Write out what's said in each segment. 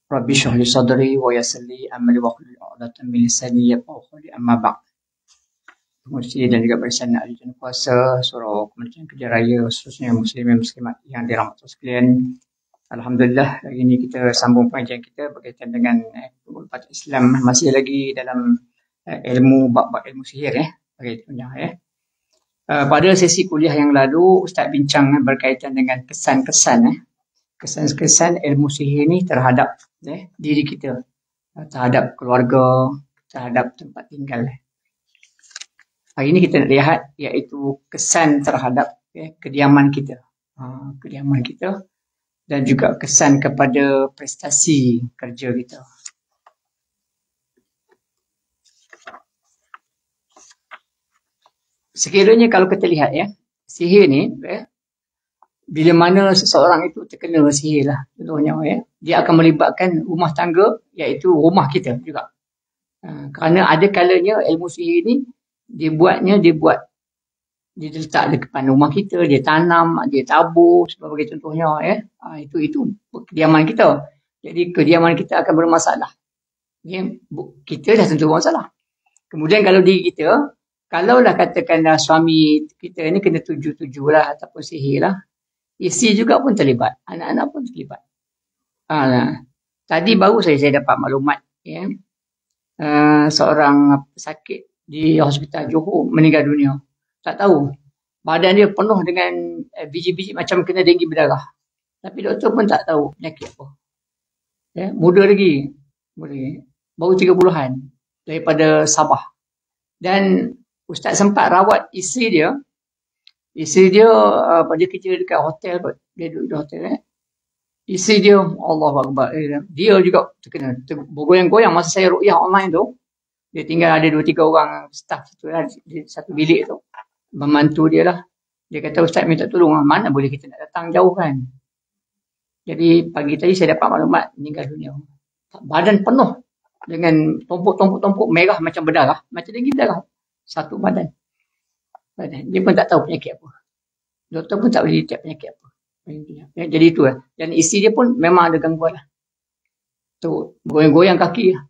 Rabbi shrah li sadri wa yassir li amri wahlul 'uqdatam min lisani yafqahu qawli amma ba'd. Pengurusi dan juga barisan ahli dan kuasa surau Kementerian Kerja Raya khususnya muslimin muslimat yang dirahmati Allah sekalian. Alhamdulillah hari ini kita sambung pengajian kita berkaitan dengan pengurusan Islam masih lagi dalam ilmu bab ilmu sihir begitunya pada sesi kuliah yang lalu Ustaz bincang berkaitan dengan kesan-kesan ilmu sihir ni terhadap diri kita, terhadap keluarga, terhadap tempat tinggal. Hari ini kita nak lihat iaitu kesan terhadap kediaman kita, dan juga kesan kepada prestasi kerja kita. Sekiranya kalau kita lihat sihir ni bila mana seseorang itu terkena sihir lah contohnya dia akan melibatkan rumah tangga iaitu rumah kita juga. Kerana ada kalanya ilmu sihir ni dia letak depan rumah kita, dia tanam, dia tabur sebagai contohnya itu kediaman kita. Jadi kediaman kita akan bermasalah. Kita dah tentu bermasalah. Kemudian kalau diri kita, kalaulah katakanlah suami kita ni kena tuju lah ataupun sihir lah, isteri juga pun terlibat, anak-anak pun terlibat. Tadi baru saya dapat maklumat seorang pesakit di hospital Johor meninggal dunia. Tak tahu. Badan dia penuh dengan biji-biji macam kena denggi berdarah. Tapi doktor pun tak tahu penyakit apa. Muda lagi. Baru 30-an daripada Sabah. Dan Ustaz sempat rawat isteri dia. Isteri dia dia kerja dekat hotel. Dia duduk di hotel. Isteri dia, Allah Akbar. Dia juga terkena. Bergoyang-goyang masa saya ruqyah online tu. Dia tinggal ada 2-3 orang staff di satu bilik tu. Membantu dia lah. Dia kata, Ustaz minta tolong. Mana boleh kita nak datang jauh kan? Jadi pagi tadi saya dapat maklumat meninggal dunia. Badan penuh dengan tumpuk-tumpuk merah macam berdarah. Macam denggi berdarah. Satu badan. Dia pun tak tahu penyakit apa. Doktor pun tak boleh detect penyakit apa. Jadi itu lah. Dan isteri dia pun memang ada gangguan lah. Tu, goyang-goyang kaki lah.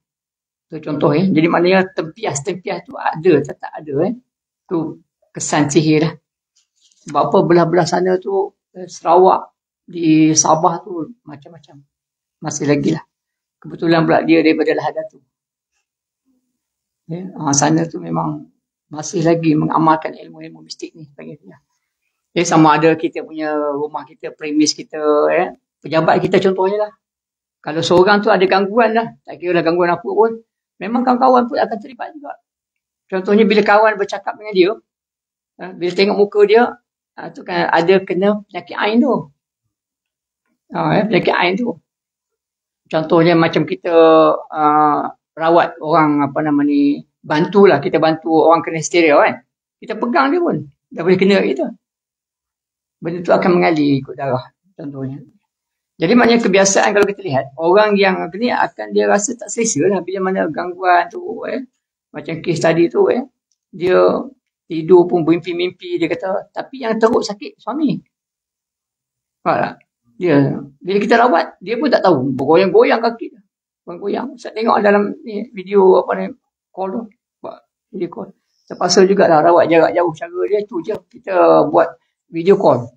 Tu contoh Jadi maknanya tempias tu ada tak ada Tu kesan sihir lah. Sebab apa belah-belah sana tu Sarawak, di Sabah tu macam-macam. Masih lagi lah. Kebetulan pula dia daripada Lahadatu. Sana tu memang masih lagi mengamalkan ilmu-ilmu mistik ni. Sama ada kita punya rumah kita, premis kita, pejabat kita contohnya lah. Kalau seorang tu ada gangguan lah, tak kira lah gangguan apa pun, memang kawan-kawan pun akan terlibat juga. Contohnya bila kawan bercakap dengan dia, bila tengok muka dia, tu kan ada kena penyakit ain tu. Penyakit ain tu. Contohnya macam kita rawat orang bantulah, kita bantu orang kena histeria kan. Kita pegang dia pun, dah boleh kena kita. Benda tu akan mengalir ikut darah contohnya. Jadi maknanya kebiasaan kalau kita lihat, orang yang ni akan dia rasa tak selesa lah bila mana gangguan tu macam kes tadi tu dia tidur pun bermimpi-mimpi, dia kata, tapi yang teruk sakit suami. Faham tak? Dia bila kita rawat, dia pun tak tahu, bergoyang-goyang kaki dia. Bergoyang. Saya tengok dalam video call tu, video call. Terpaksa jugalah rawat jarak jauh. Cara dia tu je, kita buat video call.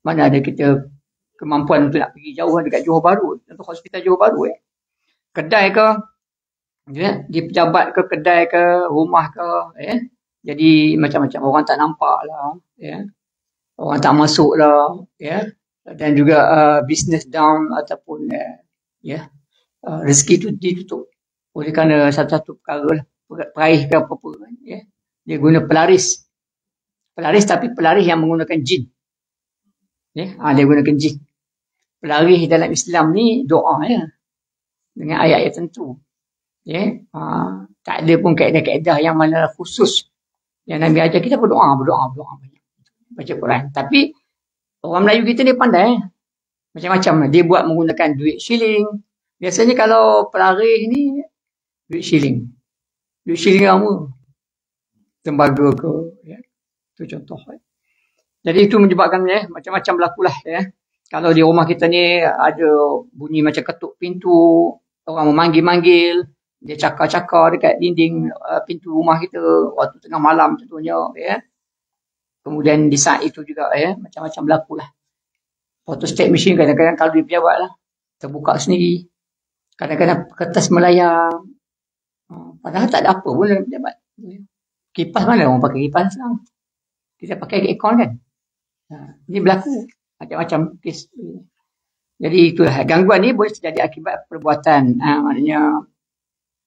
Mana ada kita kemampuan untuk nak pergi jauh dekat Johor Bahru, untuk hospital Johor Bahru kedai ke di pejabat ke, kedai ke, rumah ke jadi macam-macam, orang tak nampak lah orang tak masuk lah dan juga business down ataupun rezeki tu ditutup oleh kerana satu-satu perkara lah, peraih ke apa-apa dia guna pelaris tapi pelaris yang menggunakan jin. Dia gunakan jin. Pelaris dalam Islam ni doa dengan ayat-ayat tentu. Tak ada pun kaedah-kaedah yang mana khusus. Yang Nabi ajar kita berdoa banyak. Baca Quran. Tapi orang Melayu kita ni pandai. Macam-macam. Dia buat menggunakan duit shilling. Biasanya kalau pelaris ni duit shilling. Duit shilling lama. Tembaga ke. Itu contoh. Jadi itu menyebabkan macam-macam berlakulah Kalau di rumah kita ni ada bunyi macam ketuk pintu, orang memanggil-manggil, dia cakar-cakar dekat dinding pintu rumah kita waktu tengah malam contohnya, ya. Kemudian di saat itu juga, ya, macam-macam berlaku lah. Photostat machine kadang-kadang kalau dia pejabat lah, terbuka sendiri. Kadang-kadang kertas melayang. Padahal tak ada apa pun dalam pejabat. Kipas mana orang pakai kipas sekarang? Kita pakai aircon kan? Ini berlaku macam-macam kes. Jadi itulah, gangguan ni boleh terjadi akibat perbuatan, maknanya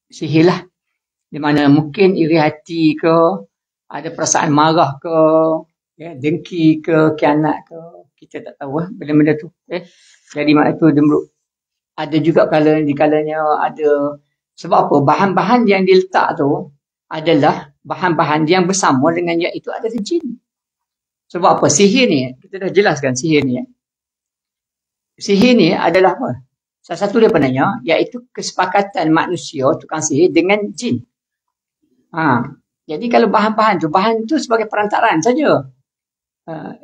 sihir lah. Di mana mungkin iri hati ke, ada perasaan marah ke, ya, dengki ke, kianat ke, kita tak tahu lah benda-benda tu. Jadi makna tu ada juga kalanya ada, sebab apa, bahan-bahan yang diletak tu adalah bahan-bahan yang bersama dengan iaitu ada jin. Sebab apa? Sihir ni, kita dah jelaskan sihir ni. Sihir ni adalah apa? Salah satu daripadanya, iaitu kesepakatan manusia, tukang sihir dengan jin. Jadi kalau bahan tu sebagai perantaraan saja.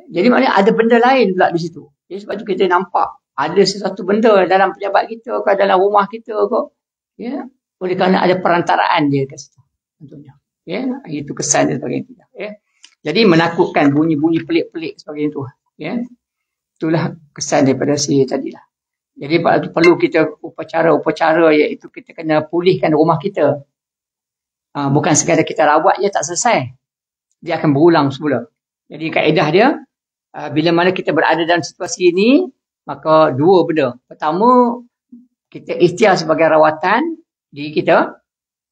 Jadi maknanya ada benda lain pula di situ. Jadi sebab tu kita nampak ada sesuatu benda dalam pejabat kita ke, dalam rumah kita ke. Ya, oleh kerana ada perantaraan dia kat situ. Tentunya. Ya, itu kesan dia sebagai itu. Ya. Jadi menakutkan, bunyi-bunyi pelik-pelik sebagainya tu. Ya. Itulah kesan daripada sihir tadilah. Jadi perlu kita upacara-upacara, iaitu kita kena pulihkan rumah kita. Bukan sekadar kita rawat je tak selesai. Dia akan berulang semula. Jadi kaedah dia, bila mana kita berada dalam situasi ini, maka dua benda. Pertama, kita ikhtiar sebagai rawatan diri kita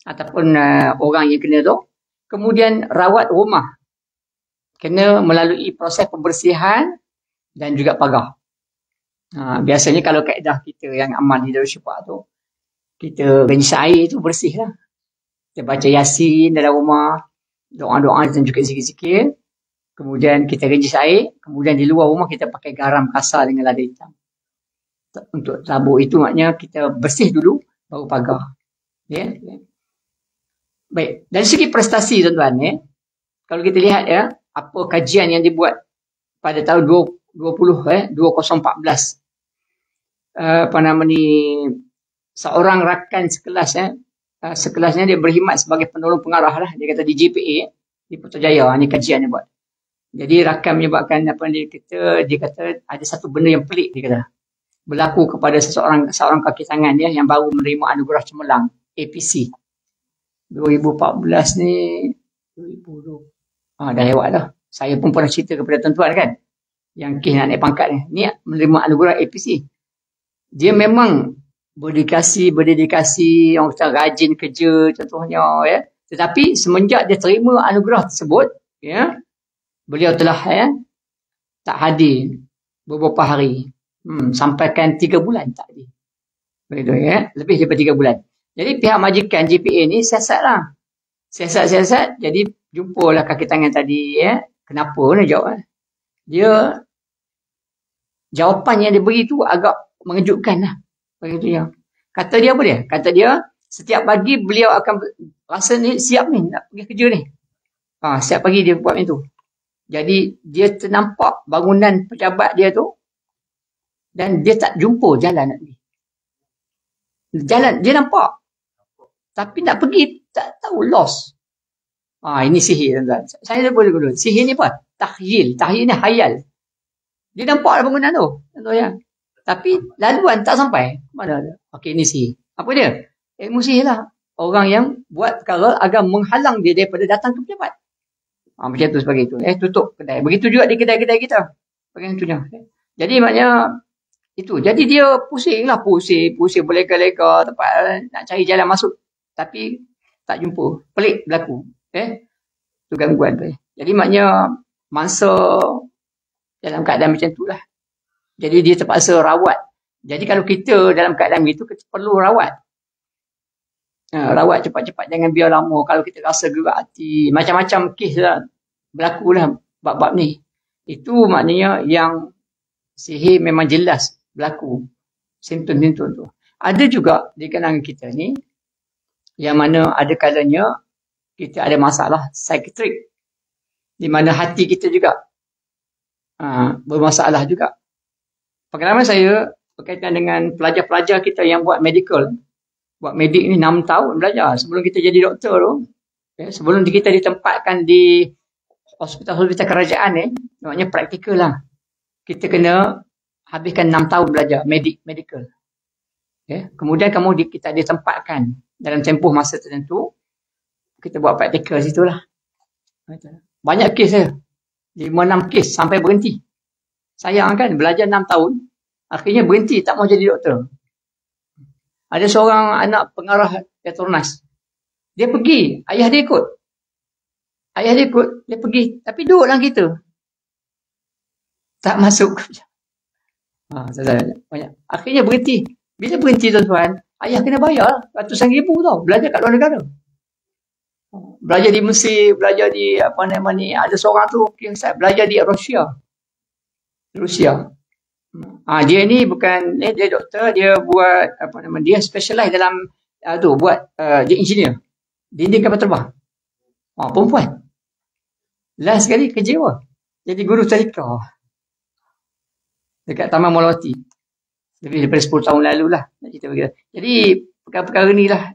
ataupun orang yang kena tu. Kemudian rawat rumah. Kena melalui proses pembersihan dan juga pagar. Biasanya kalau kaedah kita yang amal di Darul Syifa tu, kita gajis air tu bersih lah. Kita baca Yasin dalam rumah, doa-doa dan juga zikir-zikir. Kemudian kita gajis air, kemudian di luar rumah kita pakai garam kasar dengan lada hitam. Untuk sabuk itu maknanya kita bersih dulu, baru pagar. Ya. Baik, dari segi prestasi tuan-tuan, kalau kita lihat ya, apa kajian yang dibuat pada tahun 2014. Apa nama ni, seorang rakan sekelasnya dia berkhidmat sebagai penolong pengarah lah. Dia kata di GPA di Putrajaya, ni kajian dia buat. Jadi rakan menyebabkan apa dia kata ada satu benda yang pelik, dia kata berlaku kepada seorang kaki tangan dia yang baru menerima anugerah cemerlang APC 2014 ni 2020. Dah lewat dah. Saya pun pernah cerita kepada tuan-tuan kan, yang kes nak naik pangkat ni menerima anugerah APC. Dia memang berdedikasi, orang kata rajin kerja contohnya, ya. Tetapi semenjak dia terima anugerah tersebut, ya, beliau telah tak hadir beberapa hari. Sampaikan 3 bulan tak hadir. Begitu, ya. Lebih daripada 3 bulan. Jadi pihak majikan GPA ni siasat. Jadi jumpalah kaki tangan tadi, ya. Kenapa nak jawab? Dia jawapan yang dia beri tu agak mengejutkan lah. Begitu ya. Kata dia apa dia? Kata dia setiap pagi beliau akan rasa ni siap ni nak pergi kerja ni. Setiap pagi dia buat macam tu. Jadi dia ternampak bangunan pejabat dia tu dan dia tak jumpa jalan nak pergi. Jalan dia nampak. Tapi nak pergi tak tahu, lost. Ini sihir tuan-tuan. Saya boleh dulu. Sihir ni apa? Tahyil. Tahyil ni hayal. Dia nampak bangunan tu. Ya. Tapi laluan tak sampai. Mana ada? Okey, ini sihir. Apa dia? Ilmu sihir lah. Orang yang buat perkara agar menghalang dia daripada datang ke pejabat. Macam tu sebagai itu. Tutup kedai. Begitu juga di kedai-kedai kita. Begitunya. Jadi maknanya itu. Jadi dia pusing berlega-lega tempat nak cari jalan masuk. Tapi tak jumpa. Pelik berlaku. Itu gangguan tu. Jadi maknanya mangsa dalam keadaan macam tu lah. Jadi dia terpaksa rawat. Jadi kalau kita dalam keadaan itu, kita perlu rawat. Rawat cepat-cepat, jangan biar lama. Kalau kita rasa gerak hati, macam-macam kes lah berlaku lah bab-bab ni. Itu maknanya yang sihir memang jelas berlaku. Simptom-simptom tu. Ada juga di kalangan kita ni, yang mana ada kalanya kita ada masalah psikiatrik. Di mana hati kita juga bermasalah juga. Pengalaman saya berkaitan dengan pelajar-pelajar kita yang buat medical. Buat medik ni 6 tahun belajar sebelum kita jadi doktor tu. Sebelum kita ditempatkan di hospital-hospital kerajaan ni, maknanya praktikal lah. Kita kena habiskan 6 tahun belajar medical. Kemudian kita ditempatkan dalam tempoh masa tertentu, kita buat praktikal situ lah. Banyak kes saya. 5-6 kes sampai berhenti. Sayang kan, belajar 6 tahun, akhirnya berhenti, tak mau jadi doktor. Ada seorang anak pengarah Petronas. Dia pergi, ayah dia ikut. Dia pergi. Tapi duduk dalam kita. Tak masuk. Banyak. Akhirnya berhenti. Bila berhenti tuan-tuan, ayah kena bayar ratusan ribu tau. Belajar kat luar negara. Belajar di Mesir, belajar di ada seorang tu, belajar di Rusia. Dia ni bukan, dia doktor, dia buat, dia specialize dalam, dia engineer. Dinding kapal terbang. Perempuan. Last sekali kerja apa? Jadi guru tadika. Dekat Taman Molawati. Lebih daripada 10 tahun lalu lah. Jadi, perkara-perkara ni lah.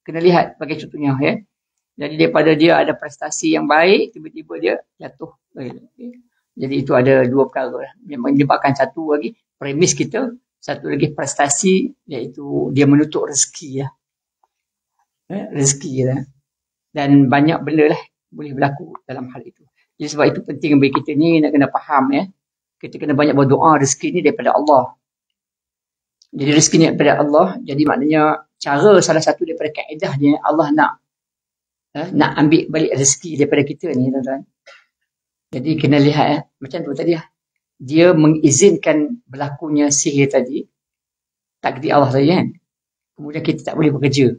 Kena lihat bagi contohnya. Jadi, daripada dia ada prestasi yang baik, tiba-tiba dia jatuh. Jadi, itu ada dua perkara lah. Yang menyebabkan satu lagi, premis kita. Satu lagi prestasi, iaitu dia menutup rezeki lah. Rezeki lah. Dan banyak benda lah boleh berlaku dalam hal itu. Jadi sebab itu penting bagi kita ni nak kena faham kita kena banyak berdoa. Rezeki ni daripada Allah. Jadi rezeki ni daripada Allah. Jadi maknanya salah satu daripada kaedah dia Allah nak ambil balik rezeki daripada kita ni tuan-tuan. Jadi kena lihat macam tu tadi lah. Dia mengizinkan berlakunya sihir tadi. Takdir Allah tadi kan. Kemudian kita tak boleh bekerja.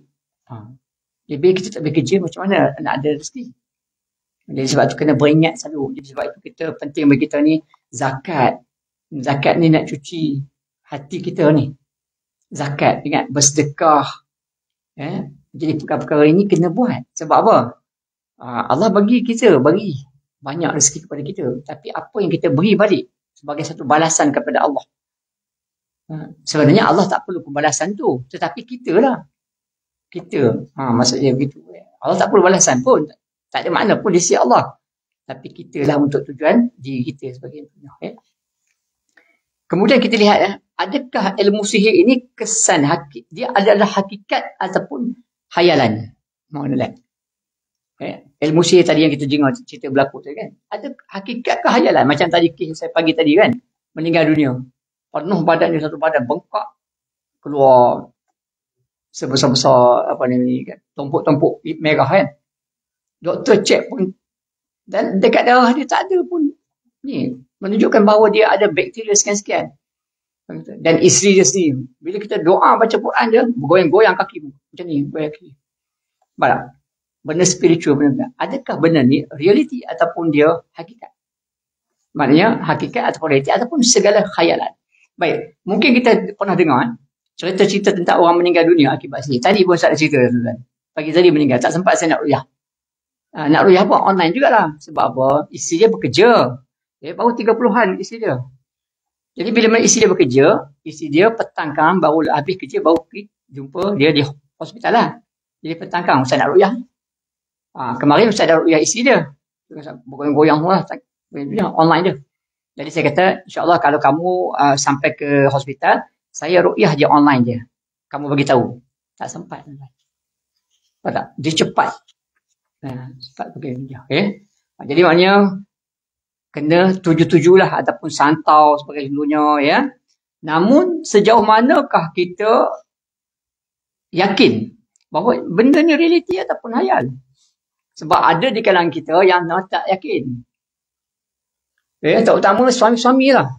Jadi kita tak boleh kerja, macam mana nak ada rezeki? Jadi sebab tu kena beringat selalu. Jadi sebab itu kita penting bagi kita ni zakat. Zakat ni nak cuci hati kita ni. Zakat, ingat, bersedekah. Jadi perkara-perkara ini kena buat. Sebab apa? Allah bagi banyak rezeki kepada kita. Tapi apa yang kita beri balik sebagai satu balasan kepada Allah. Sebenarnya Allah tak perlu pembalasan tu. Tetapi kita lah. Maksudnya begitu. Allah tak perlu balasan pun. Tak ada makna pun di sisi Allah. Tapi kita lah untuk tujuan diri kita sebagai Kemudian kita lihat adakah ilmu sihir ini kesan dia adalah hakikat ataupun hayalan. Mana ilmu sihir tadi yang kita dengar cerita berlaku tu kan. Ada hakikat ke hayalan? Macam tadi kes saya pagi tadi kan. Meninggal dunia. Penuh badannya satu badan bengkak. Keluar sebesar-besar kan. Tumpuk-tumpuk merah kan. Doktor cek pun dan dekat darah dia tak ada pun ni menunjukkan bahawa dia ada bakteria sekian-sekian. Dan isteri dia sendiri bila kita doa baca Quran dia bergoyang-goyang kaki macam ni, goyang kaki. Baik. Benda spiritual benar-benar. Adakah benda ni realiti ataupun dia hakikat? Maknanya hakikat ataupun realiti ataupun segala khayalan. Baik, mungkin kita pernah dengar cerita-cerita tentang orang meninggal dunia akibat sihir. Tadi pun saya ada cerita tuan. Pagi tadi meninggal, tak sempat saya nak ruyah. Nak ruyah pun online jugalah. Sebab apa? Isteri dia bekerja. Baru 30-an isteri dia. Jadi bila isteri dia bekerja, isteri dia petang kan, baru habis kerja, baru pergi jumpa dia di hospital lah. Jadi petang kan, Ustaz nak ruyah. Kemarin Ustaz ada ruyah isteri dia. Bergoyang-goyang semua lah. Online dia. Jadi saya kata, insyaAllah kalau kamu sampai ke hospital, saya ruqyah je online je. Kamu bagi tahu. Tak sempat. Apa tak? Dia cepat. Cepat pergi. Jadi maknanya kena tuju-tujulah ataupun santau sebagai contohnya Namun sejauh manakah kita yakin bahawa benda ni realiti ataupun hayal? Sebab ada di kalangan kita yang tak yakin. Terutama suami-suami lah.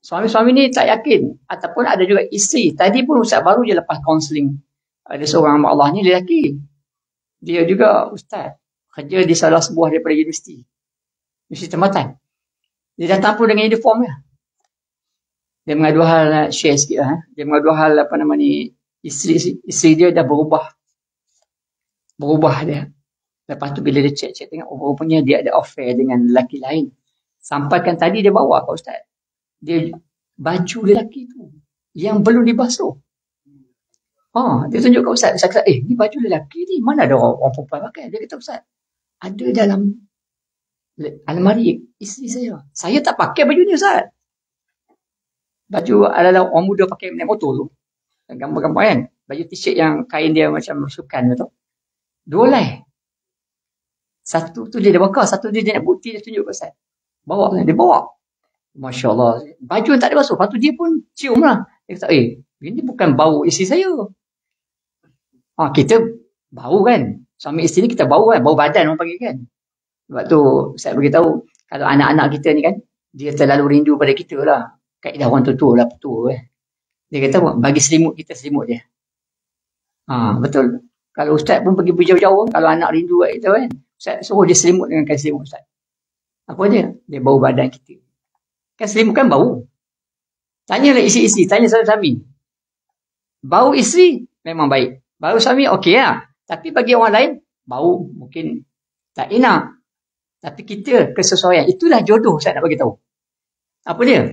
Suami-suami ni tak yakin. Ataupun ada juga isteri. Tadi pun Ustaz baru je lepas kaunseling. Ada seorang hamba Allah ni lelaki. Dia juga Ustaz. Kerja di salah sebuah daripada universiti. Universiti tempatan. Dia datang pun dengan uniform dia. Dia mengadu hal, share sikit lah. Dia mengadu hal isteri dia dah berubah. Berubah dia. Lepas tu bila dia cek tengok rupanya dia ada affair dengan lelaki lain. Sampaikan tadi dia bawa Pak Ustaz. Dia baju lelaki tu yang belum dibasuh. Dia tunjuk kat Ustaz. Ustaz kata, ni baju lelaki ni, mana ada orang perempuan pakai? Dia kata, Ustaz, ada dalam almari isteri saya. Saya tak pakai baju ni, Ustaz. Baju ala-ala orang muda pakai naik motor tu. Gambar-gambar kan. Baju t-shirt yang kain dia macam sukan tu. 2 helai. Satu tu dia dah bakar, satu dia nak bukti, dia tunjuk kat Ustaz. Bawa, dia bawa. Masya Allah. Baju yang tak ada basuh. Lepas tu dia pun cium lah. Dia kata, ini bukan bau isteri saya. Kita bau kan. Suami isteri ni kita bau kan. Bau badan orang panggil kan. Sebab tu Ustaz beritahu, kalau anak-anak kita ni kan, dia terlalu rindu pada kita lah. Kaedah orang tua lah, petua kan. Dia kata, bagi selimut kita, selimut dia. Betul. Kalau Ustaz pun pergi berjauh-jauh, kalau anak rindu kat kita kan, Ustaz suruh dia selimut dengan kain selimut Ustaz. Apa dia? Dia bau badan kita. Kan selimut kan bau. Tanyalah isi-isi, tanya suami. Bau isteri memang baik. Bau suami okey lah. Tapi bagi orang lain, bau mungkin tak enak. Tapi kita kesesuaian. Itulah jodoh saya nak bagi tahu. Apa dia?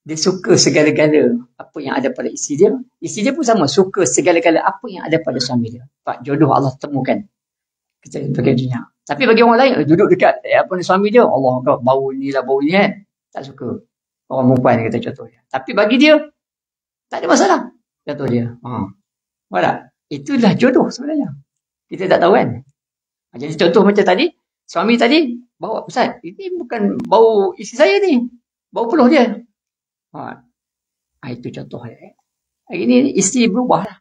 Dia suka segala-gala apa yang ada pada isteri dia. Isteri dia pun sama. Suka segala-gala apa yang ada pada suami dia. Pak, jodoh Allah temukan. Kita pakai dunia. Tapi bagi orang lain, duduk dekat suami dia. Allah, bau ni lah, bau ni kan. Tak suka. Orang perempuan kata contohnya. Tapi bagi dia, tak ada masalah. Contoh dia. Nampak? Itulah jodoh sebenarnya. Kita tak tahu kan. Jadi contoh macam tadi, suami tadi, bawa, Ustaz, ini bukan bau isteri saya ni. Bau peluh dia. Itu contoh. Hari ni isteri berubah lah.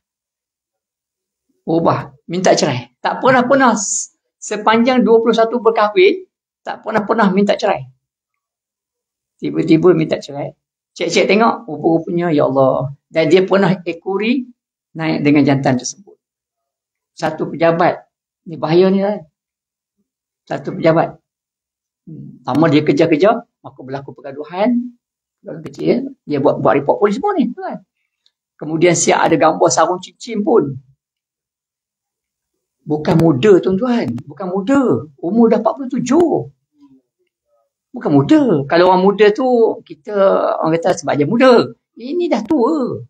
Berubah. Minta cerai. Tak pernah sepanjang 21 berkahwin, tak pernah minta cerai. Tiba-tiba minta cerai. Cek-cek tengok, rupa-rupanya, ya Allah. Dan dia pernah ekori naik dengan jantan tersebut. Satu pejabat. Ni bahaya ni lah. Satu pejabat. Lama dia kerja-kerja, maka berlaku pergaduhan. Dalam kecil, dia buat report polis semua ni. Kan? Kemudian siap ada gambar sarung cincin pun. Bukan muda tuan-tuan. Bukan muda. Umur dah 47. Bukan muda. Kalau orang muda tu, orang kata sebab dia muda. Ini dah tua.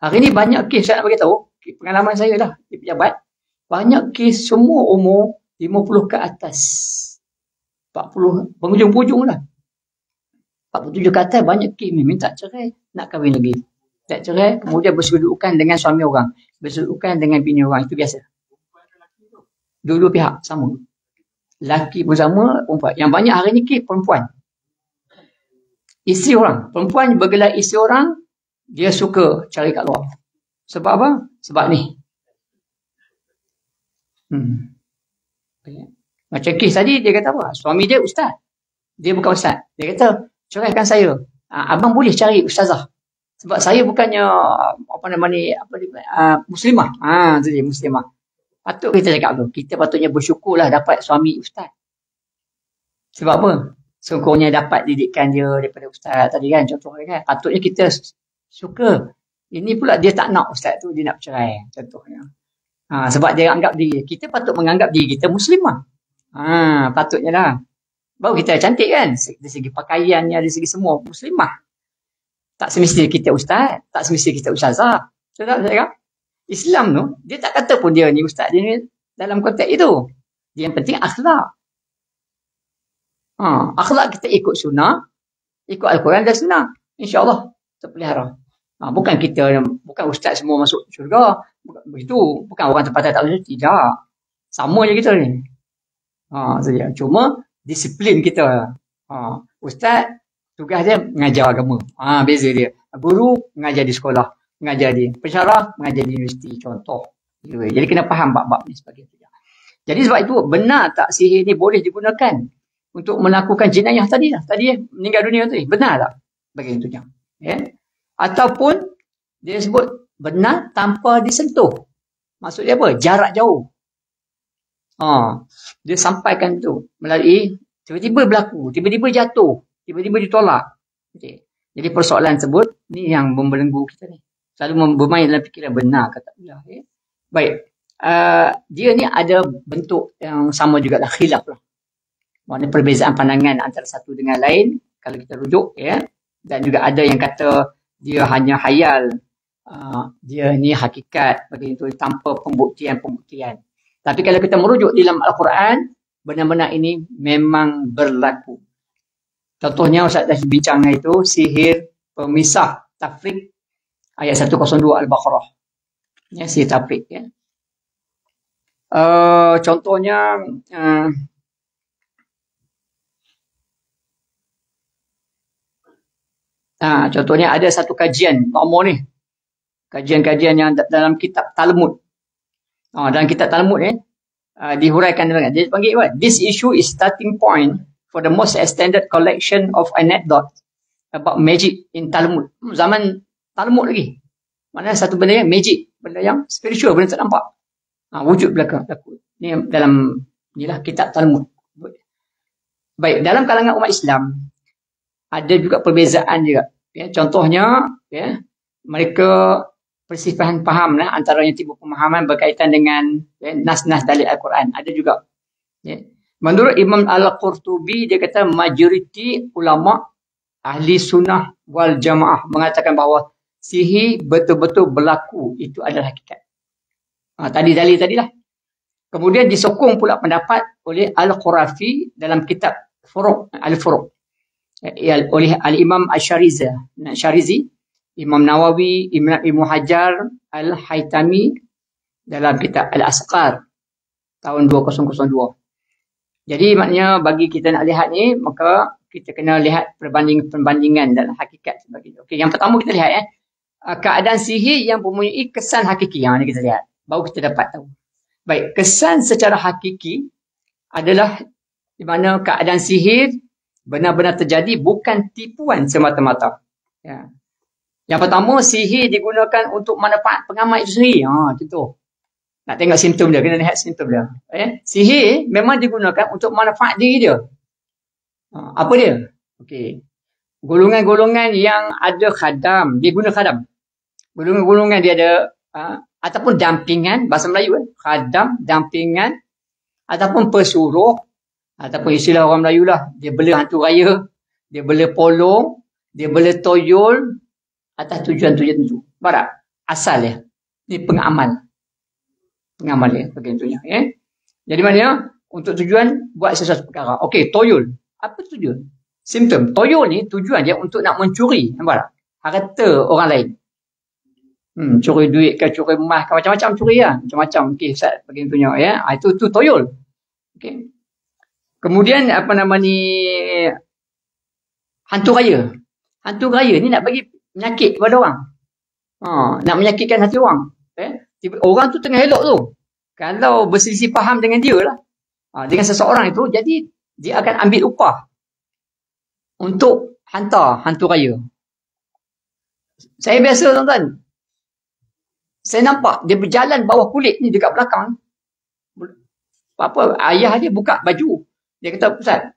Hari ni banyak kes saya nak beritahu. Pengalaman saya lah di pejabat. Banyak kes semua umur 50 ke atas. 40, penghujung-hujung lah. 47 ke atas banyak kes ni minta cerai. Nak kahwin lagi. Tak cerai, kemudian bersedudukan dengan suami orang. Bersedudukan dengan bini orang. Itu biasa. Dua-dua pihak sama. Laki pun sama, perempuan. Yang banyak hari ni kes perempuan. Isteri orang. Perempuan bergelar isteri orang, dia suka cari kat luar. Sebab apa? Sebab ni. Macam kes tadi, dia kata apa? Suami dia ustaz. Dia bukan ustaz. Dia kata, ceraikan saya. Abang boleh cari ustazah. Sebab saya bukannya, muslimah. Itu dia, muslimah. Patut kita cakap tu. Kita patutnya bersyukurlah dapat suami ustaz. Sebab apa? Sungguhnya dapat didikan dia daripada ustaz tadi kan. Contohnya kan. Patutnya kita suka. Ini pula dia tak nak ustaz tu. Dia nak bercerai. Contohnya. Sebab dia anggap diri. Kita patut menganggap diri kita muslimah. Patutnya lah. Baru kita cantik kan. Dari segi pakaiannya, dari segi semua. Muslimah. Tak semestinya kita ustaz. Tak semestinya kita ustazah. Saya cakap. Islam tu, dia tak kata pun dia ni ustaz dia ni dalam konteks itu. Dia yang penting akhlak. Akhlak kita ikut sunnah, ikut Al-Quran dan sunnah. InsyaAllah terpelihara. Bukan ustaz semua masuk syurga. Bukan begitu. Bukan orang tempatan tak masuk. Tidak. Sama je kita ni. Saja. Cuma disiplin kita. Ustaz, tugas dia mengajar agama. Beza dia. Guru mengajar di sekolah. Mengajar di pensyarah, mengajar di universiti, contoh. Jadi kena faham bab-bab ni sebagainya. Jadi sebab itu, benar tak sihir ni boleh digunakan untuk melakukan jenayah tadi lah. Tadi meninggal dunia tadi. Benar tak? Bagian itu. Ataupun, dia sebut benar tanpa disentuh. Maksud dia apa? Jarak jauh. Dia sampaikan tu melalui, tiba-tiba berlaku, tiba-tiba jatuh, tiba-tiba ditolak. Okay. Jadi persoalan tersebut, ni yang membelenggu kita ni. Selalu bermain dalam fikiran benar kata Allah. Baik. Dia ni ada bentuk yang sama juga lah. Khilaf lah. Maknanya perbezaan pandangan antara satu dengan lain. Kalau kita rujuk. Dan juga ada yang kata dia hanya khayal, dia ni hakikat begitu tanpa pembuktian. Tapi kalau kita merujuk dalam Al-Quran, benar-benar ini memang berlaku. Contohnya Ustaz dah bincang itu sihir pemisah tafrik ayat 102 Al-Baqarah. Ya, sihir tafrik ya. Contohnya contohnya ada satu kajian lama ni. Kajian-kajian yang dalam kitab Talmud. Dalam kitab Talmud ni dihuraikan dengan dia panggil apa? This issue is starting point for the most extended collection of anecdotes about magic in Talmud. Zaman Talmud lagi. Mana satu benda yang magic, benda yang spiritual, benda tak nampak. Wujud belakang. Ni dalam inilah kitab Talmud. Baik, dalam kalangan umat Islam ada juga perbezaan juga. Ya, contohnya, ya, mereka persifahan faham lah antaranya timbul pemahaman berkaitan dengan nas-nas dalil Al-Quran. Ada juga. Ya. Menurut Imam Al-Qurtubi, dia kata majoriti ulama ahli sunnah wal jamaah mengatakan bahawa sihir betul-betul berlaku. Itu adalah hakikat. Tadi dalil tadilah. Kemudian disokong pula pendapat oleh Al-Qurafi dalam kitab Al-Furuq. Oleh Al-Imam Syarizi, Imam Nawawi, Ibn Hajar, Al-Haytami dalam kitab Al-Asqar tahun 2002. Jadi maknanya bagi kita nak lihat ni, maka kita kena lihat perbandingan dan hakikat sebagainya. Okey, yang pertama kita lihat keadaan sihir yang mempunyai kesan hakiki. Yang ni kita lihat. Baru kita dapat tahu. Baik, kesan secara hakiki adalah di mana keadaan sihir benar-benar terjadi, bukan tipuan semata-mata. Ya. Yang pertama, sihir digunakan untuk manfaat pengamal itu sendiri. Contoh. Nak tengok simptom dia, kena lihat simptom dia. Sihir memang digunakan untuk manfaat diri dia. Apa dia? Okey. Golongan-golongan yang ada khadam, dia guna khadam. Golongan-golongan dia ada ataupun dampingan, bahasa Melayu khadam, dampingan, ataupun pesuruh, ataupun istilah orang Melayu lah, dia bela hantu raya, dia bela polong, dia bela toyol atas tujuan-tujuan itu. Barak asal dia. Ini pengamal dia begitunya. Jadi maknanya untuk tujuan buat sesuatu perkara. Okey, toyol. Apa tujuan? Simptom. Toyol ni tujuan dia untuk nak mencuri, nampak tak? Harta orang lain. Curi duit ke, curi emas ke, macam-macam curi lah. Macam-macam kisah begitunya. Itu toyol. Okey. Kemudian apa nama ni, hantu raya. Hantu raya ni nak bagi penyakit kepada orang. Nak menyakitkan hati orang. Orang tu tengah elok tu. Kalau berselisih faham dengan dia lah. Dengan seseorang itu, jadi dia akan ambil upah untuk hantar hantu raya. Saya biasa tuan-tuan. Saya nampak dia berjalan bawah kulit ni dekat belakang. Ayah dia buka baju. Dia kata, Ustaz,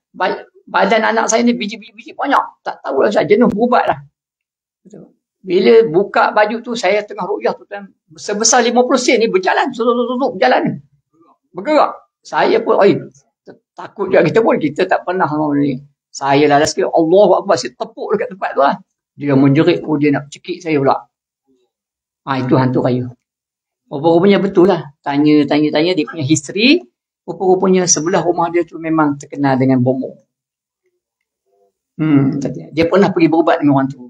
badan anak saya ni biji-biji banyak. Tak tahu lah Ustaz, jenuh berubat lah. Bila buka baju tu, saya tengah ruqyah tu kan, sebesar 50 sen ni berjalan, berjalan. Bergerak. Saya pun, takut juga kita tak pernah ni. Saya lah sekali, Allahu Akbar, saya tepuk dekat tempat tu lah. Dia menjerit, dia nak cekik saya pula. Itu hantu raya. Rupa-rupanya betul lah. Tanya dia punya history. Rupa-rupanya sebelah rumah dia tu memang terkenal dengan bomoh. Dia pernah pergi berubat dengan orang tu.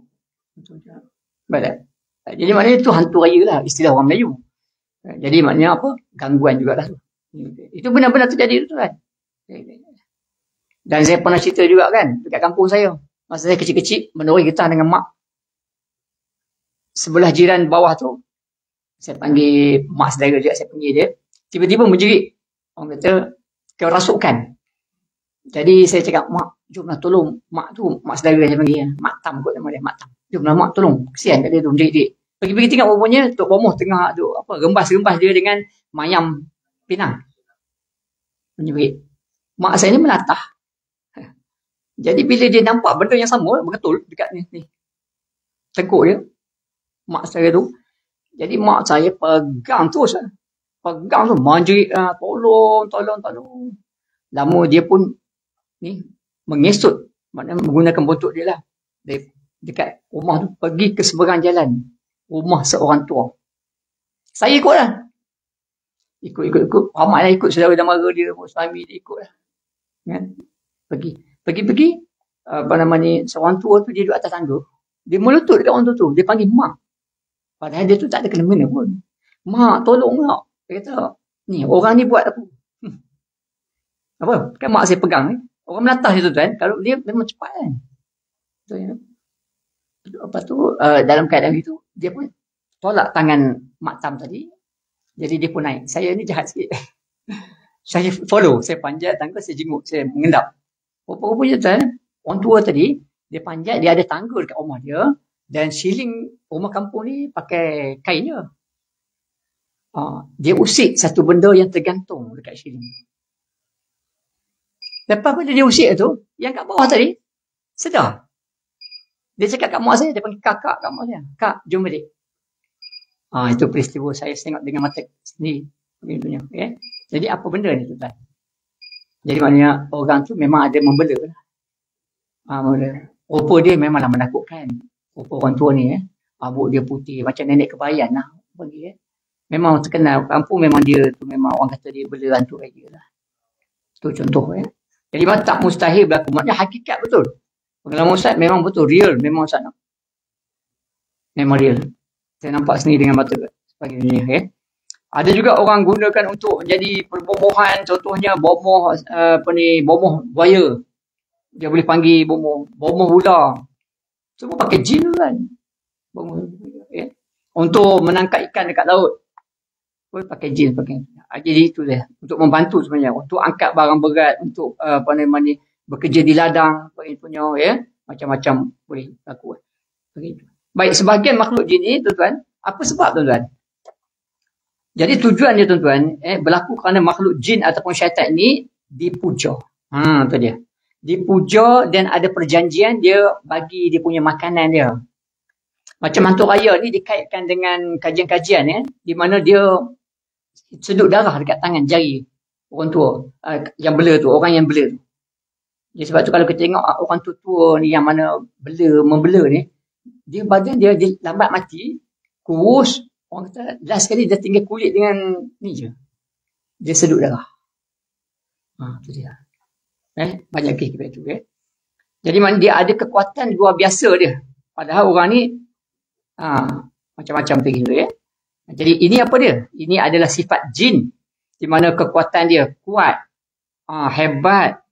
Baik. Jadi maknanya itu hantu raya lah, istilah orang Melayu. Jadi maknanya apa? Gangguan jugalah tu. Itu benar-benar terjadi tu kan. Dan saya pernah cerita juga kan, dekat kampung saya. Masa saya kecil-kecil, menuri getah dengan mak. Sebelah jiran bawah tu, saya panggil mak saudara juga, saya panggil dia. Tiba-tiba menjerit. Orang kata, kerasukan. Jadi saya cakap, mak, jomlah tolong. Mak tu, mak saudara saya panggil. Mak Tam kot nama dia, mak Tam. Jomlah mak tolong. Kesian kat dia tu, menjerit-jerit. Pergi-pergi tengok rupanya, Tok Bomoh tengah tu, rembas-rembas dia dengan mayam pinang. Menjerit. Mak saya ni melatah. Jadi bila dia nampak benda yang sama, betul dekat ni. Tengkuk dia. Mak saya tu. Jadi mak saya pegang terus. Pegang tu, menjerit. Tolong. Lama dia pun ni mengesut. Maknanya menggunakan bentuk dia lah. dekat rumah tu, pergi ke seberang jalan rumah seorang tua. Saya ikut lah. Ikut. Ramai lah ikut, saudara dan mara dia, suami dia ikut lah. Kan? Pergi. Seorang tua tu dia duduk atas tangga. Dia melutut dekat orang tu. Dia panggil mak. Padahal dia tu tak ada kena-mena pun. Mak, tolong mak. Dia kata, ni orang ni buat aku. Apa? Kan mak saya pegang ni. Orang melatah dia tu kan. Kalau dia memang cepat kan. Lepas tu, dalam keadaan itu, dia pun tolak tangan Mak Tam tadi. Jadi dia pun naik. Saya ni jahat sikit. Saya follow. Saya panjat tangga, saya jenguk, saya mengendap. Rupa-rupanya tuan, orang tua tadi, dia panjat, dia ada tangga dekat rumah dia. Dan siling rumah kampung ni pakai kain je. Dia usik satu benda yang tergantung dekat siling. Lepas pada dia usik tu, yang kat bawah tadi, sedar. Dia cakap kat mak saya, dia panggil kakak kat mak saya. Kak, jom balik. Itu peristiwa saya tengok dengan mata sendiri. Okay? Jadi apa benda ni tuan? Jadi maknanya orang tu memang ada membela lah. Rupa dia memanglah menakutkan. Rupa orang tua ni. Rambut dia putih macam nenek kebayan lah. Memang terkenal. Kampung memang dia tu, memang orang kata dia bela hantu raja lah. Itu contoh. Jadi memang tak mustahil berlaku. Maknanya hakikat betul. Pengalaman Ustaz memang betul. Real. Memang Ustaz nak. Memang real. Saya nampak sendiri dengan mata sebagainya. Ada juga orang gunakan untuk jadi perbomohan, contohnya bomoh buaya. Dia boleh panggil bomoh ular. Semua pakai jin kan. Untuk menangkap ikan dekat laut. Boleh pakai jin. Jadi itulah untuk membantu sebenarnya, untuk angkat barang berat, untuk bekerja di ladang, macam-macam boleh laku. Begitu. Baik, sebahagian makhluk jin ini, tuan-tuan, apa sebab tuan-tuan? Jadi tujuannya tuan-tuan, berlaku kerana makhluk jin ataupun syaitan ini dipuja. Itu dia. Dipuja dan ada perjanjian dia bagi dia punya makanan dia. Macam hantu raya ni dikaitkan dengan kajian-kajian di mana dia sedut darah dekat tangan jari orang tua yang bela tu, orang yang bela tu. Jadi sebab tu kalau kita tengok orang tua ni yang mana membela ni, dia badan dia lambat mati, kurus, orang kata last sekali dia tinggal kulit dengan ni je. Dia sedut darah. Tu dia. Banyak kes tu. Jadi mana dia ada kekuatan luar biasa dia. Padahal orang ni macam-macam begitu Jadi ini apa dia? Ini adalah sifat jin. Di mana kekuatan dia kuat, hebat.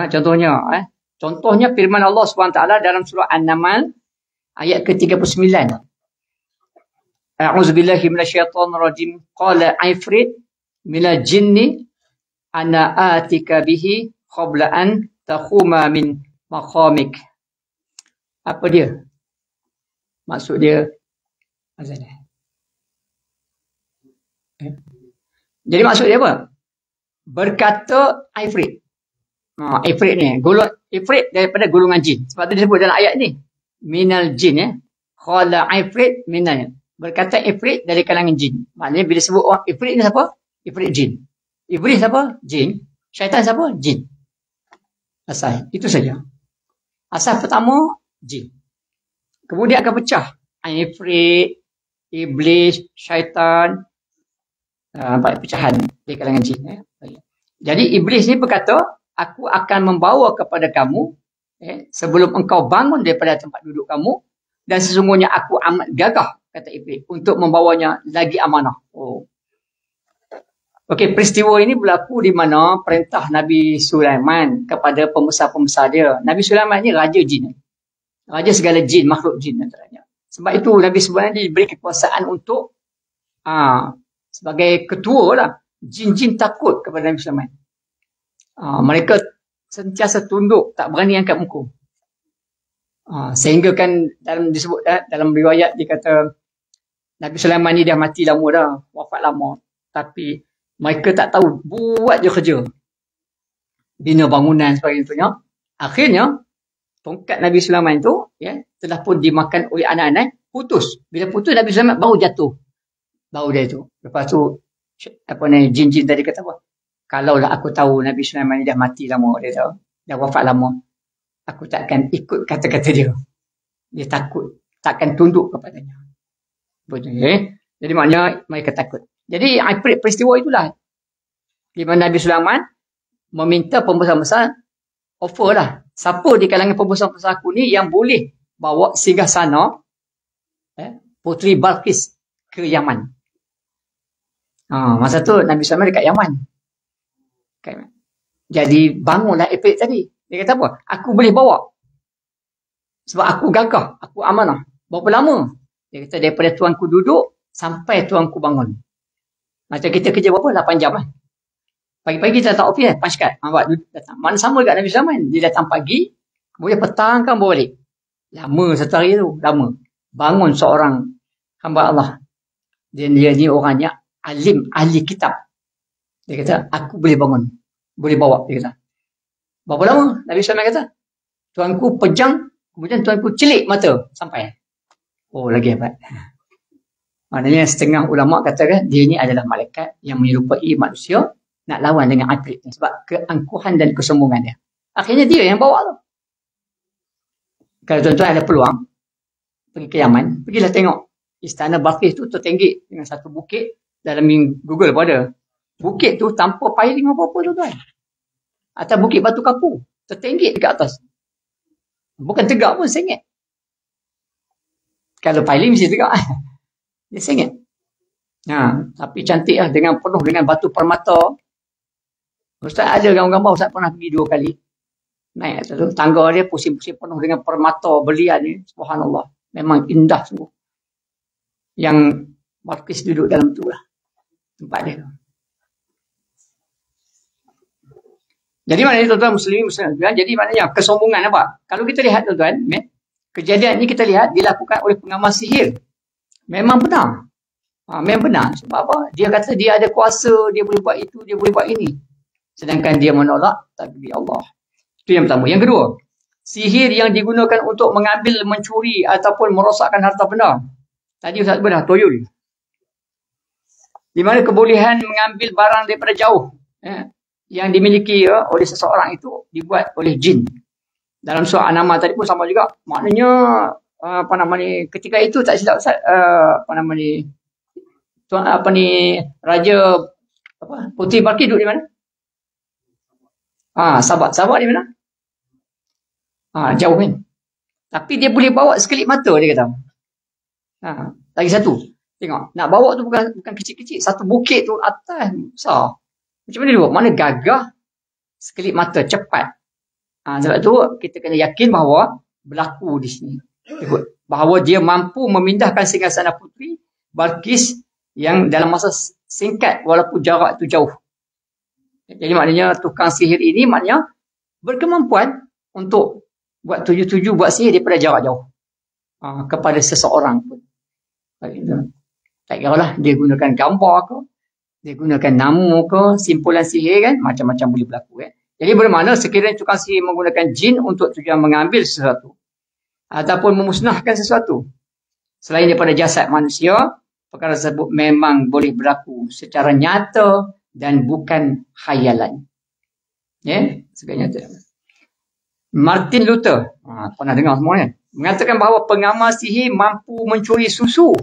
Contohnya firman Allah SWT dalam surah An-Naml ayat ke-39. A'udzubillahi minasyaitonirrajim. Qala ifrit minal jinni ana atika bihi qabla an takhuma min maqamik. Apa dia? Maksud dia jadi maksud dia apa? Berkata ifrit. Ifrit ni, ifrit daripada golongan jin. Sebab tu disebut dalam ayat ni. Minal jin Qala ifrit minal. Berkata ifrit dari kalangan jin. Maknanya bila sebut ifrit ni siapa? Ifrit jin. Iblis siapa? Jin. Syaitan siapa? Jin. Asal. Itu saja. Asal pertama, jin. Kemudian akan pecah. Ifrit, iblis, syaitan. Empat pecahan di kalangan jin. Jadi iblis ni berkata, aku akan membawa kepada kamu sebelum engkau bangun daripada tempat duduk kamu, dan sesungguhnya aku amat gagah, kata iblis, untuk membawanya lagi amanah. Okey, peristiwa ini berlaku di mana perintah Nabi Sulaiman kepada pembesar-pembesar dia. Nabi Sulaiman ni raja jin. Raja segala jin, makhluk jin antaranya. Sebab itu Nabi sebenarnya diberi kekuasaan untuk sebagai ketua lah. Jin-jin takut kepada Nabi Sulaiman. Mereka sentiasa tunduk, tak berani angkat muka. Sehingga kan disebut dalam riwayat dia kata Nabi Sulaiman ni dah mati lama dah, wafat lama. Tapi mereka tak tahu, buat je kerja. Bina bangunan sebagainya. Akhirnya tongkat Nabi Sulaiman tu telah pun dimakan oleh anak-anak, putus. Bila putus Nabi Sulaiman baru jatuh. Baru dia tu. Lepas tu jin-jin tadi kata apa? Kalaulah aku tahu Nabi Sulaiman ni dah mati lama, dia tahu, dah wafat lama, aku takkan ikut kata-kata dia. Dia takut. Takkan tunduk kepadanya. Betul. Jadi maknanya mereka takut. Jadi peristiwa itulah. Di mana Nabi Sulaiman meminta pembesar-pembesar offer lah. Siapa di kalangan pembesar-pembesar aku ni yang boleh bawa singgasana Puteri Balqis ke Yaman. Masa tu Nabi Sulaiman dekat Yaman. Jadi bangunlah Ifrit tadi. Dia kata apa? Aku boleh bawa. Sebab aku gagah. Aku amanah. Berapa lama? Dia kata daripada tuanku duduk sampai tuanku bangun. Macam kita kerja berapa? 8 jam lah. Pagi-pagi kita tak office paskat. Datang. Mana sama dekat Nabi Sulaiman. Dia datang pagi. Kemudian petang kan bawa balik. Lama satu hari tu. Lama. Bangun seorang hamba Allah. Dia ni orangnya alim, ahli kitab. Dia kata, aku boleh bangun. Boleh bawa. Dia kata. Berapa lama? Nabi Sulaiman kata, tuanku pejang. Kemudian tuanku celik mata. Sampai. Oh, lagi hebat. Maknanya setengah ulama katakan dia ni adalah malaikat yang menyerupai manusia nak lawan dengan Ifrit ni sebab keangkuhan dan kesombongan dia. Akhirnya dia yang bawa tu. Kalau tuan-tuan ada peluang pergi ke Yaman, pergilah tengok istana Balqis tu tertenggik dengan satu bukit. Dalam Google pun ada. Bukit tu tanpa piling apa-apa tuan-tuan. Atas bukit batu kapu, tertenggik dekat atas. Bukan tegak pun, sengit. Kalau piling mesti tegak. Dia sengit. Tapi cantik lah dengan penuh dengan batu permata. Ustaz ada gambar-gambar, Ustaz pernah pergi 2 kali. Naik atas tu, tangga dia pusing-pusing penuh dengan permata berlian ni. Subhanallah. Memang indah sungguh. Yang Balqis duduk dalam tu lah. Tempat dia. Jadi maknanya tuan-tuan muslimin. Jadi maknanya kesombongan apa? Kalau kita lihat tuan-tuan, kejadian ini kita lihat dilakukan oleh pengamal sihir. Memang benar. Memang benar. Sebab apa? Dia kata dia ada kuasa, dia boleh buat itu, dia boleh buat ini. Sedangkan dia menolak takdir Allah. Itu yang pertama. Yang kedua, sihir yang digunakan untuk mengambil, mencuri ataupun merosakkan harta benda. Tadi Ustaz benar, toyul. Di mana kebolehan mengambil barang daripada jauh yang dimiliki oleh seseorang itu dibuat oleh jin. Dalam surah An-Naml tadi pun sama juga. Maknanya ketika itu tak silap Ustaz, Raja Puteri Balqis duduk di mana? Sahabat di mana? Jauh kan. Tapi dia boleh bawa sekelip mata, dia kata. Lagi satu. Tengok, nak bawa tu bukan kecil-kecil. Satu bukit tu atas besar. Macam mana dia buat? Mana gagah, sekelip mata, cepat. Sebab tu kita kena yakin bahawa berlaku di sini. Bahawa dia mampu memindahkan singgasana Puteri Balqis yang dalam masa singkat walaupun jarak itu jauh. Jadi maknanya tukang sihir ini maknanya berkemampuan untuk buat tuju-tuju, buat sihir daripada jarak jauh kepada seseorang pun. Tak kira lah dia gunakan gambar ke, dia gunakan nama ke, simpulan sihir kan, macam-macam boleh berlaku kan. Jadi bermakna sekiranya tukang sihir menggunakan jin untuk tujuan mengambil sesuatu ataupun memusnahkan sesuatu selain daripada jasad manusia, perkara tersebut memang boleh berlaku secara nyata dan bukan khayalan. Secara nyata. Martin Luther, pernah dengar semua kan, mengatakan bahawa pengamal sihir mampu mencuri susu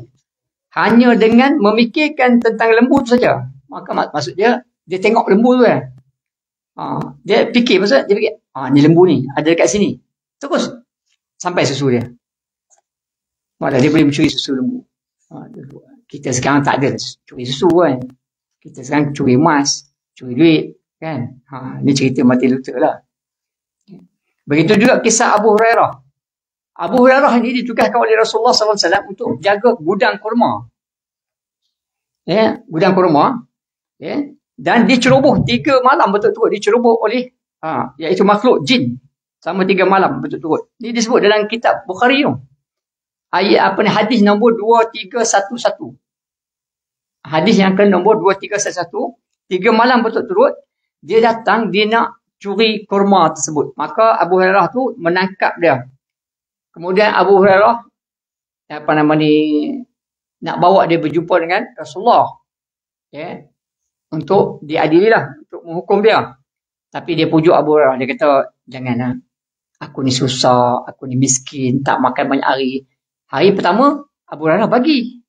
hanya dengan memikirkan tentang lembu tu saja. Maka maksud dia tengok lembu tu kan. Dia fikir, maksud dia fikir, ni lembu ni, ada dekat sini. Terus sampai susu dia. Malah dia boleh mencuri susu lembu. Kita sekarang tak ada curi susu kan. Kita sekarang curi emas, curi duit kan. Ni cerita Martin Luther lah. Begitu juga kisah Abu Hurairah. Abu Hurairah ini ditugaskan oleh Rasulullah SAW untuk jaga gudang kurma. Gudang kurma. Dan diceroboh 3 malam betul-betul. Diceroboh oleh iaitu makhluk jin. Selama 3 malam betul-betul. Ini disebut dalam kitab Bukhari tu. Hadis nombor 2311. Hadis yang ke nombor 2311. 3 malam betul-betul. Dia datang, dia nak curi kurma tersebut. Maka Abu Hurairah tu menangkap dia. Kemudian Abu Hurairah nak bawa dia berjumpa dengan Rasulullah. Untuk diadili lah, untuk menghukum dia. Tapi dia pujuk Abu Hurairah. Dia kata, janganlah. Aku ni susah, aku ni miskin, tak makan banyak hari. Hari pertama, Abu Hurairah bagi.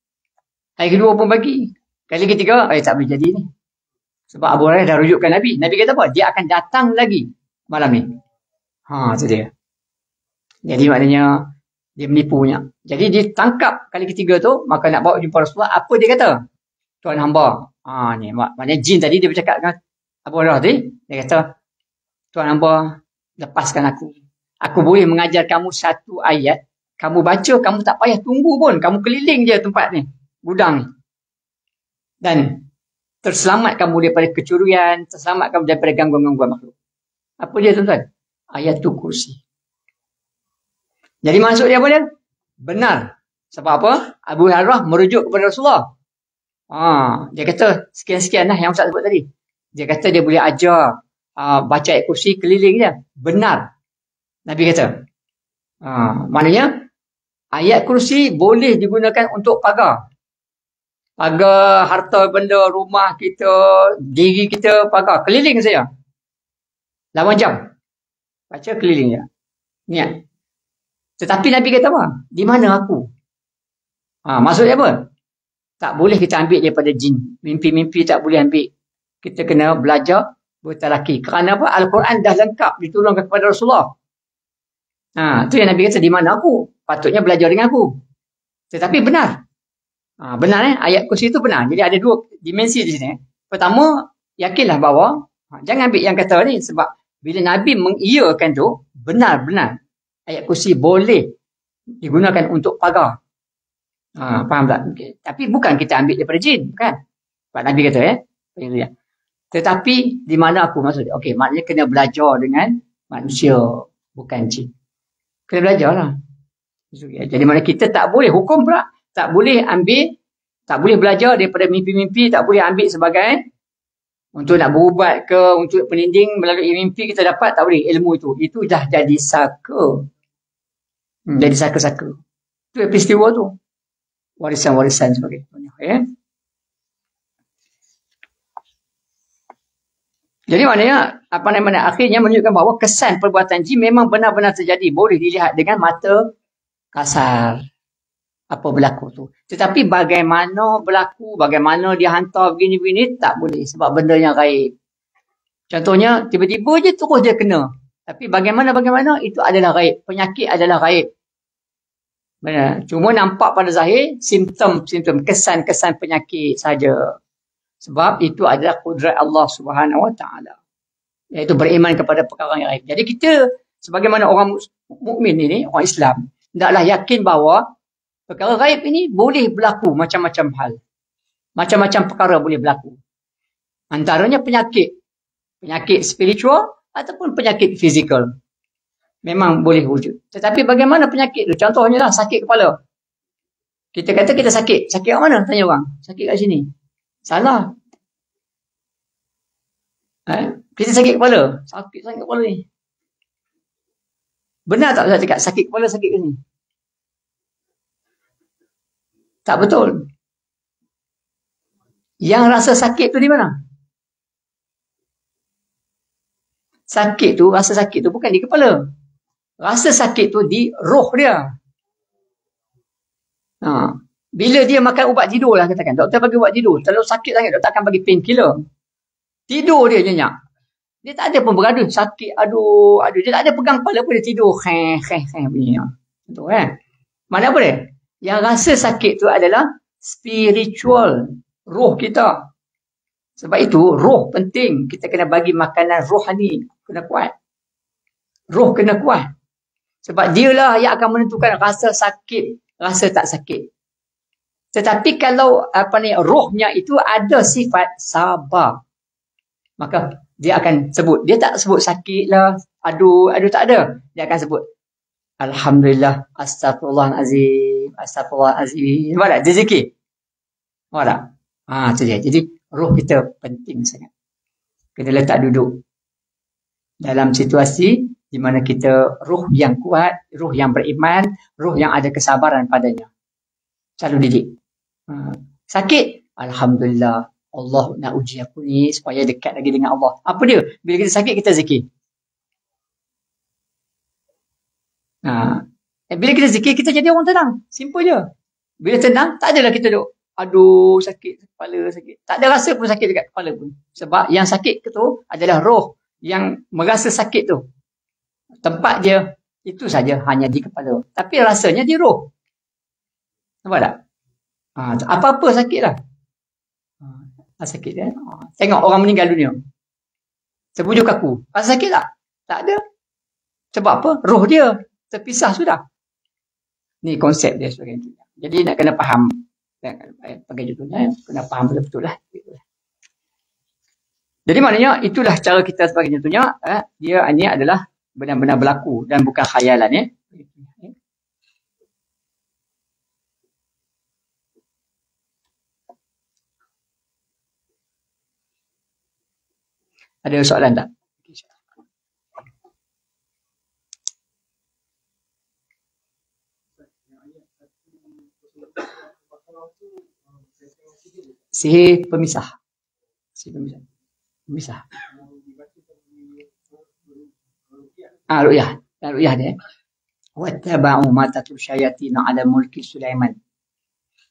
Hari kedua pun bagi. Kali ketiga, tak boleh jadi ni. Sebab Abu Hurairah dah rujukkan Nabi. Nabi kata apa? Dia akan datang lagi malam ni. Itu dia. Jadi maknanya, dia menipunya. Jadi dia tangkap kali ketiga tu, maka nak bawa jumpa Rasulullah. Apa dia kata? Tuan hamba. Ni maknanya jin tadi dia bercakap dengan Abu Hurairah tadi. Dia kata, Tuan hamba, lepaskan aku. Aku boleh mengajar kamu satu ayat. Kamu baca, kamu tak payah tunggu pun. Kamu keliling je tempat ni. Gudang ni. Dan terselamat kamu daripada kecurian. Terselamat kamu daripada gangguan-gangguan makhluk. Apa dia tuan-tuan? Ayatul Kursi. Jadi maksud dia apa dia? Benar. Sebab apa? Abu Hurairah merujuk kepada Rasulullah. Dia kata sekian-sekian lah yang Ustaz sebut tadi. Dia kata dia boleh ajar baca ayat kursi keliling je. Benar. Nabi kata. Maknanya ayat kursi boleh digunakan untuk pagar. Pagar harta benda, rumah kita, diri kita, pagar. Keliling saja. 8 jam. Baca keliling je. Niat. Tetapi Nabi kata apa? Di mana aku? Maksudnya apa? Tak boleh kita ambil daripada jin. Mimpi-mimpi tak boleh ambil. Kita kena belajar bertalaki. Kerana apa? Al-Quran dah lengkap diturunkan kepada Rasulullah. Tu yang Nabi kata, di mana aku? Patutnya belajar dengan aku. Tetapi benar. Benar ayat kursi itu benar. Jadi ada 2 dimensi di sini. Pertama, yakinlah bahawa jangan ambil yang kata ni. Sebab bila Nabi mengiyakan tu, benar-benar ayat kursi boleh digunakan untuk pagar. Faham tak? Okay. Tapi bukan kita ambil daripada jin. Bukan. Pak Nabi kata Tetapi di mana aku maksudnya? Okey, maknanya kena belajar dengan manusia. Bukan jin. Kena belajar lah. Jadi mana kita tak boleh hukum pula. Tak boleh ambil. Tak boleh belajar daripada mimpi-mimpi. Tak boleh ambil sebagai untuk nak berubat ke, untuk peninding melalui mimpi kita dapat, tak boleh ilmu itu. Itu dah jadi saka. Jadi saka-saka. Itu peristiwa tu. Warisan-warisan sebagainya. Jadi maknanya, akhirnya menunjukkan bahawa kesan perbuatan jin memang benar-benar terjadi. Boleh dilihat dengan mata kasar. Apa berlaku tu. Tetapi bagaimana berlaku, bagaimana dia hantar begini-begini, tak boleh. Sebab benda yang gaib. Contohnya, tiba-tiba je terus dia kena. Tapi bagaimana, itu adalah gaib. Penyakit adalah gaib. Benar. Cuma nampak pada zahir, simptom-simptom, kesan-kesan penyakit saja. Sebab itu adalah kudrat Allah Subhanahu Wa Taala. Iaitu beriman kepada perkara yang gaib. Jadi kita, sebagaimana orang mukmin ini, orang Islam, hendaklah yakin bahawa perkara gaib ini boleh berlaku macam-macam hal. Macam-macam perkara boleh berlaku. Antaranya penyakit. Penyakit spiritual ataupun penyakit fizikal. Memang boleh wujud. Tetapi bagaimana penyakit tu? Contohnya lah sakit kepala. Kita kata kita sakit. Sakit kat mana? Tanya orang. Sakit kat sini. Salah. Kita sakit kepala. Sakit kepala ni. Benar tak saya cakap sakit kepala sakit kat sini? Tak betul. Yang rasa sakit tu di mana? Rasa sakit tu bukan di kepala. Rasa sakit tu di roh dia. Bila dia makan ubat tidur lah katakan. Doktor bagi ubat tidur. Kalau sakit sangat, doktor akan bagi painkiller. Tidur dia nyenyak. Dia tak ada pun bergaduh. Sakit, aduh. Dia tak ada pegang kepala pun dia tidur. Bunyi. Betul kan? Mana apa dia? Yang rasa sakit tu adalah spiritual. Roh kita. Sebab itu, roh penting. Kita kena bagi makanan rohani. Kena kuat. Roh kena kuat. Sebab dialah yang akan menentukan rasa sakit, rasa tak sakit. Tetapi kalau rohnya itu ada sifat sabar, maka dia akan sebut. Dia tak sebut sakit lah, aduh tak ada. Dia akan sebut Alhamdulillah, Astagfirullahalazim, Astagfirullahalazim. Nampak tak? Dia zikir. Nampak tak? Itu dia. Jadi roh kita penting sangat. Kena letak duduk dalam situasi di mana kita roh yang kuat, roh yang beriman, roh yang ada kesabaran padanya. Selalu didik. Sakit, Alhamdulillah. Allah nak uji aku ni supaya dekat lagi dengan Allah. Apa dia? Bila kita sakit, kita zikir. Ha. Bila kita zikir, kita jadi orang tenang. Simple je. Bila tenang, tak adalah kita duk, aduh sakit kepala, sakit. Tak ada rasa pun sakit dekat kepala pun. Sebab yang sakit tu adalah roh yang merasa sakit tu. Tempat dia, itu saja hanya di kepala. Tapi rasanya di roh. Nampak tak? Apa-apa sakit lah. Sakit dia. Tengok orang meninggal dunia. Sebujuk kaku. Rasa sakit tak? Tak ada. Sebab apa? Roh dia terpisah sudah. Ni konsep dia sebagai itu. Jadi nak kena faham. Pakai judulnya, kena faham betul-betul lah. Jadi maknanya itulah cara kita sebagai contohnya. Dia ini adalah benar-benar berlaku dan bukan khayalan. Ada soalan tak? Sihir pemisah. Sihir pemisah. Pemisah. Ru'yah. Ru'yah dia. Wattaba'u ma tatlu syayatin 'ala mulki Sulaiman.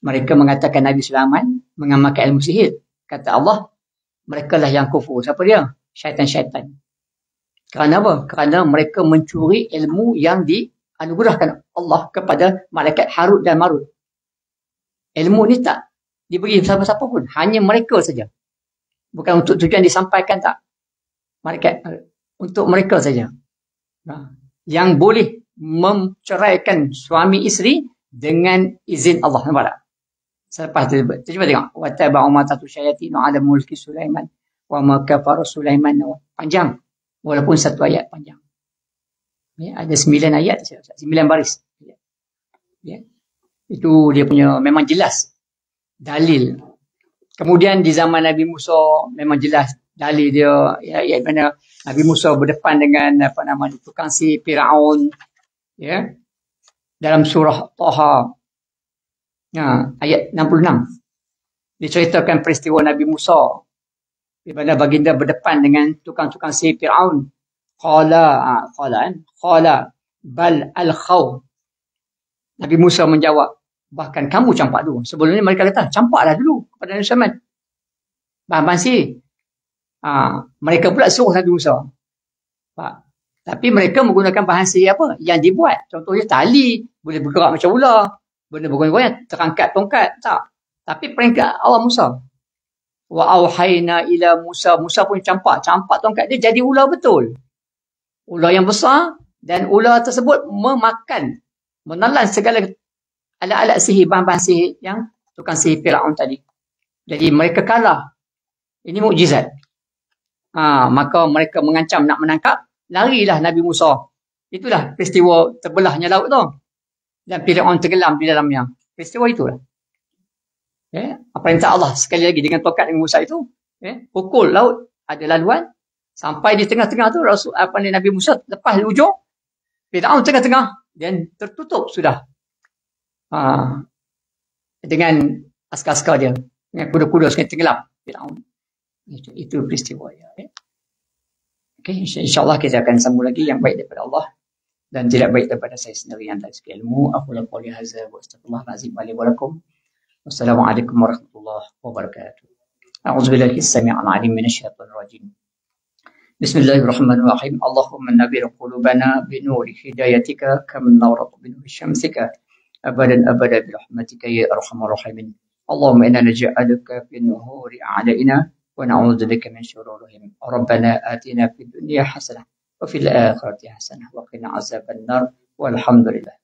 Mereka mengatakan Nabi Sulaiman mengamalkan ilmu sihir. Kata Allah, mereka lah yang kufur. Siapa dia? Syaitan-syaitan. Kerana apa? Kerana mereka mencuri ilmu yang dianugerahkan Allah kepada malaikat Harut dan Marut. Ilmu ni tak diberi siapa-siapa pun. Hanya mereka saja. Bukan untuk tujuan disampaikan, tak. Malaikat untuk mereka saja. Yang boleh menceraikan suami isteri dengan izin Allah. Nampak tak? Selepas tu, cuba tengok. Wattaba'u ma tatlu syayatin 'ala mulki Sulaiman wa ma kafara Sulaiman. Panjang. Walaupun satu ayat panjang. Ada 9 ayat, 9 baris. Itu dia punya memang jelas dalil. Kemudian di zaman Nabi Musa memang jelas dalil dia, ayat mana Nabi Musa berdepan dengan tukang si Firaun, dalam surah Taha, ayat 66. Diceritakan peristiwa Nabi Musa di mana baginda berdepan dengan tukang-tukang si Firaun. Qala bal al-khaw. Nabi Musa menjawab, bahkan kamu campak dulu. Sebelum ni mereka kata, campaklah dulu kepada Nabi Sulaiman. Bahan sihir. Mereka pula suruh Nabi Musa. Tapi mereka menggunakan bahan sihir apa? Yang dibuat. Contohnya tali, boleh bergerak macam ular. Benda bergoyang-goyang, terangkat tongkat. Tak. Tapi peringkat Allah Musa. Wa auhayna ila Musa. Musa pun campak tongkat dia jadi ular betul. Ular yang besar, dan ular tersebut memakan, menelan segala alat-alat sihir, bahan-bahan sihir yang tukang sihir Firaun tadi. Jadi mereka kalah. Ini mukjizat. Maka mereka mengancam nak menangkap, larilah Nabi Musa. Itulah peristiwa terbelahnya laut tu. Dan Firaun tenggelam di dalamnya. Peristiwa itulah. Perintah Allah sekali lagi dengan tongkat Nabi Musa itu, pukul laut, ada laluan, sampai di tengah-tengah tu Nabi Musa lepas di ujung, Firaun tengah-tengah, dan tertutup sudah. Dengan askar-askar dia, dengan kuda-kuda sekali tenggelam Firaun. Itu peristiwa ya. Okey, insya-Allah kita akan sambung lagi yang baik daripada Allah dan tidak baik daripada saya sendiri yang tak segi ilmu. Aku qouli hadza wa astaghfirullahalazim li wa lakum. Wassalamualaikum warahmatullahi wabarakatuh. A'udzubillahi as-sami'il 'alim minasyaitonir rajim. Bismillahirrahmanirrahim. Allahumma nawwir qulubana bi nuri hidayatika kama nawwarat bi nuri syamsika abadan abada bi rahmatika ya arhamar rahimin. Allahumma inna naj'aluka fi nuhuri a'daina wa na'udzu bika min shururihim. Rabbana atina fid dunya hasanah wa fil akhirati hasanah wa qina azabannar. Walhamdulillah.